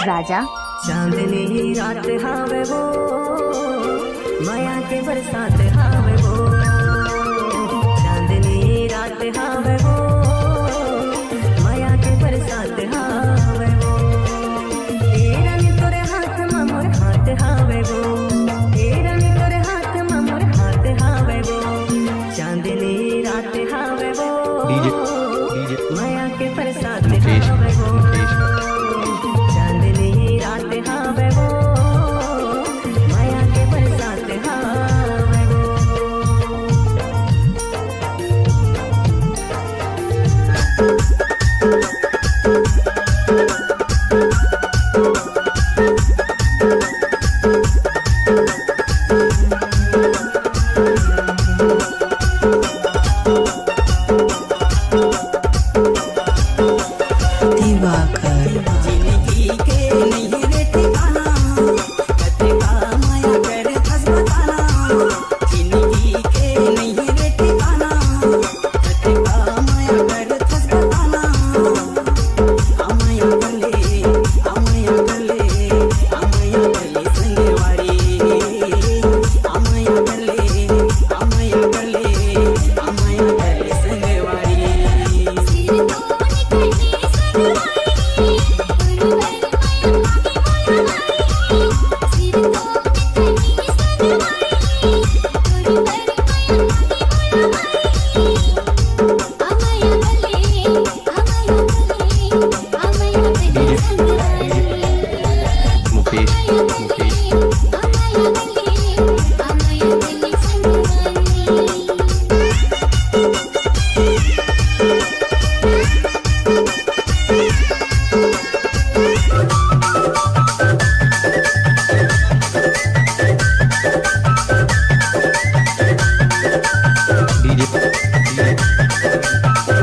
राजा। चांदनी रात हावे वो, माया के बरसात हावे वो। चांदनी रात हावे वो, माया के बरसात हावे वो। तेरा नी तोरे हाथ में मोर हाथ हावे वो। तेरा नी तोरे हाथ में मोर हाथ हावे वो। चांदनी रात हावे वो, माया के बरसात हावे वो। चांदनी रात हावे वो, माया के बरसात हावे वो। जिंदगी के नहीं रे ठिकाना, कतेका माया कर फस बताना। जिंदगी के नहीं रे ठिकाना, कतेका माया कर फस बताना। अमाया कर ले संगवारी। अमाया कर ले संगवारी।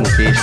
मुकेश